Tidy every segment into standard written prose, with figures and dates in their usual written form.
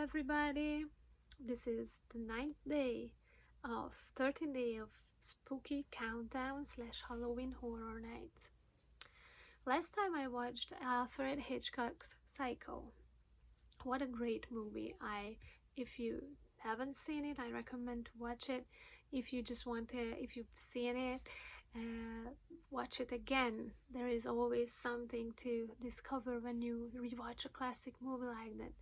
everybody. This is the 9th day of 13th day of spooky countdown / Halloween horror nights. Last time I watched Alfred Hitchcock's Psycho. What a great movie. If you haven't seen it, I recommend to watch it. If you've seen it, watch it again. There is always something to discover when you rewatch a classic movie like that.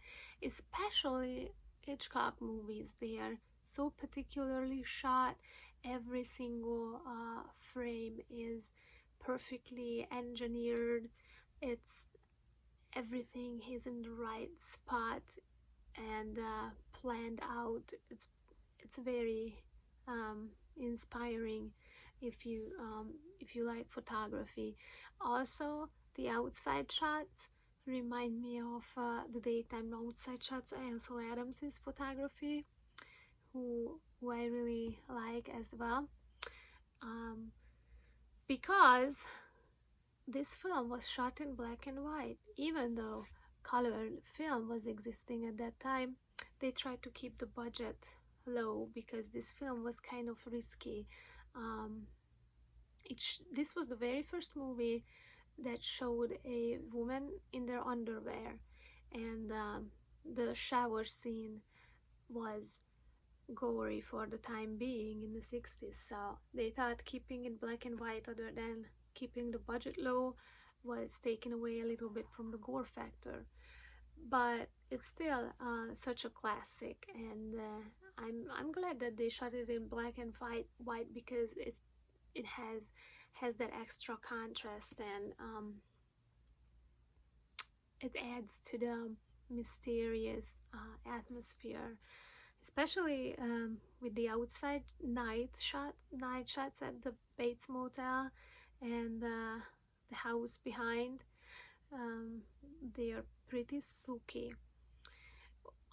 Especially Hitchcock movies, they are so particularly shot. Every single frame is perfectly engineered. Everything is in the right spot and planned out. It's very inspiring if you like photography. Also, the outside shots remind me of the daytime outside shots, Ansel Adams's photography, who I really like as well, because this film was shot in black and white. Even though colored film was existing at that time, they tried to keep the budget low because this film was kind of risky. This was the very first movie that showed a woman in their underwear, and the shower scene was gory for the time being in the 60s, so they thought keeping it black and white, other than keeping the budget low, was taken away a little bit from the gore factor. But it's still such a classic, and I'm glad that they shot it in black and white because it has that extra contrast, and it adds to the mysterious atmosphere, especially with the outside night shots at the Bates Motel and the house behind. They are pretty spooky.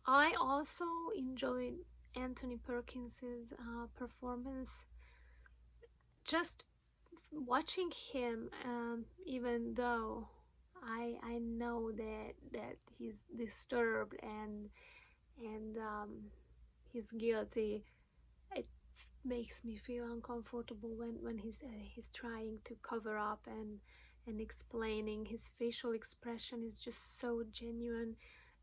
I also enjoyed Anthony Perkins's performance. Just watching him, even though I know that he's disturbed and he's guilty, it makes me feel uncomfortable when he's trying to cover up and explaining. His facial expression is just so genuine.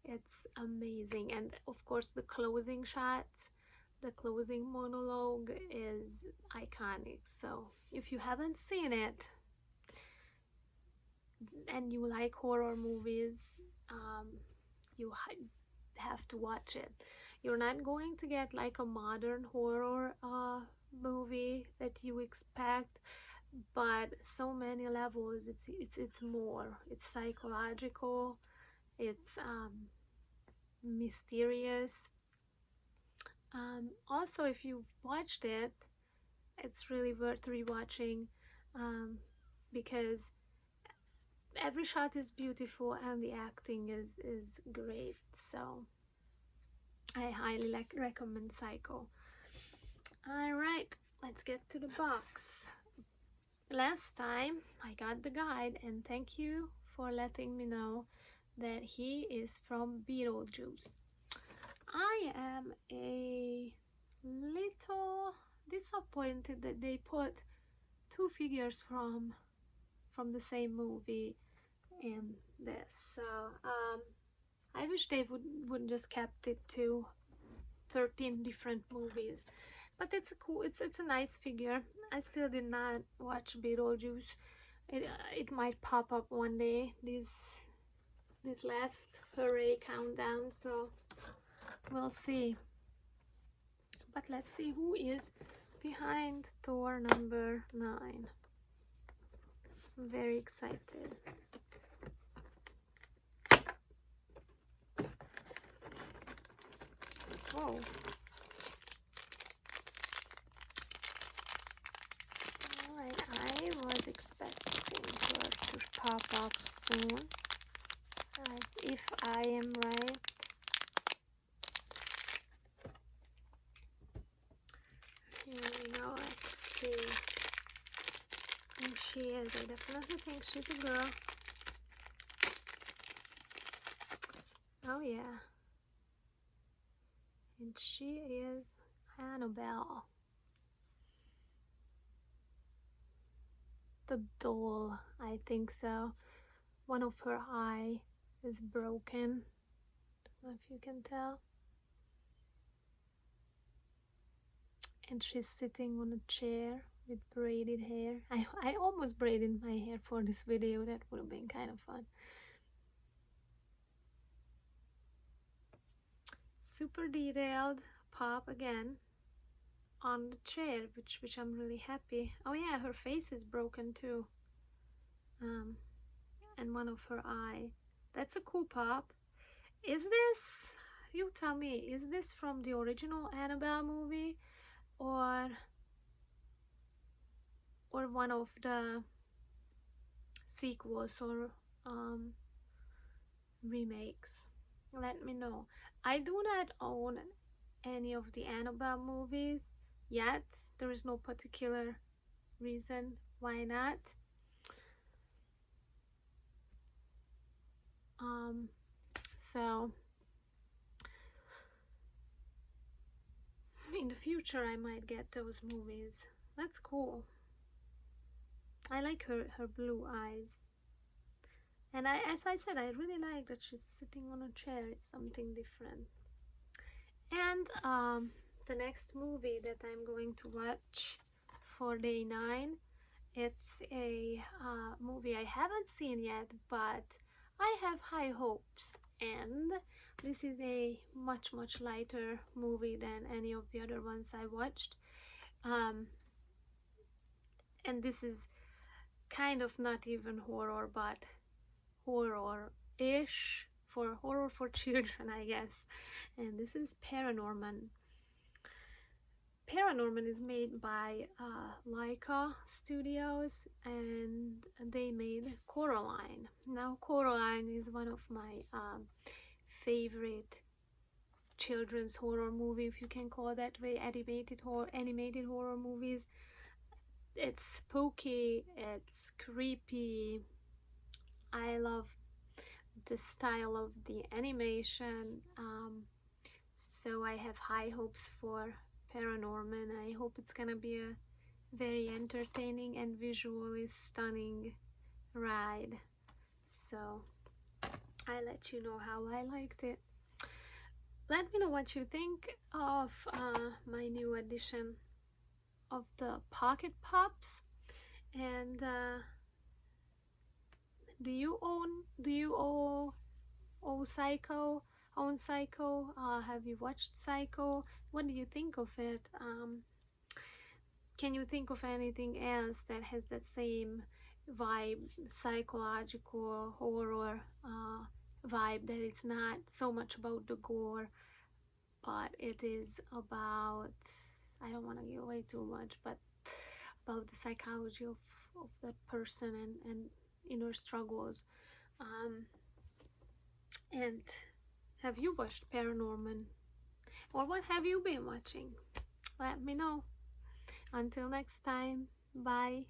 It's amazing. And of course the closing shots, the closing monologue is iconic. So if you haven't seen it and you like horror movies, you have to watch it. You're not going to get like a modern horror movie that you expect, but so many levels. It's more. It's psychological. It's mysterious. Also, if you've watched it, it's really worth rewatching, because every shot is beautiful and the acting is great. So I highly recommend Psycho. Alright, let's get to the box. Last time I got the guide, and thank you for letting me know that he is from Beetlejuice. I am a little disappointed that they put two figures from the same movie in this. So I wish they wouldn't just kept it to 13 different movies. But it's cool. It's a nice figure. I still did not watch Beetlejuice. It might pop up one day. This last hooray countdown. So we'll see. But let's see who is behind door number 9. I'm very excited. Whoa. Alright, I was expecting her to pop up soon. If I am right. Here we go, let's see who she is. I definitely think she's a girl. Oh yeah. and she is Annabelle, the doll. I think so. One of her eye is broken. Don't know if you can tell. And she's sitting on a chair with braided hair. I almost braided my hair for this video. That would have been kind of fun. Super detailed pop again on the chair, which I'm really happy. Oh yeah, her face is broken too. And one of her eye. That's a cool pop. Is this, you tell me, is this from the original Annabelle movie or one of the sequels or remakes? Let me know. I do not own any of the Annabelle movies yet. There is no particular reason why not. So in the future I might get those movies. That's cool. I like her blue eyes. And as I said, I really like that she's sitting on a chair. It's something different. And the next movie that I'm going to watch for day 9, it's a movie I haven't seen yet, but I have high hopes. And this is a much lighter movie than any of the other ones I watched. And this is kind of not even horror, but horror-ish, for horror for children, I guess. And this is Paranorman. Paranorman is made by Leica Studios, and they made Coraline. Now Coraline is one of my favorite children's horror movie, if you can call it that way, animated horror movies. It's spooky, it's creepy. I love the style of the animation, so I have high hopes for Paranorman. I hope it's gonna be a very entertaining and visually stunning ride. So I let you know how I liked it. Let me know what you think of my new edition of the Pocket Pops. And do you own Psycho? Own Psycho? Have you watched Psycho? What do you think of it? Can you think of anything else that has that same vibe, psychological horror vibe, that it's not so much about the gore, but it is about, I don't want to give away too much, but about the psychology of that person and inner struggles. And have you watched Paranorman? Or what have you been watching? Let me know. Until next time, bye.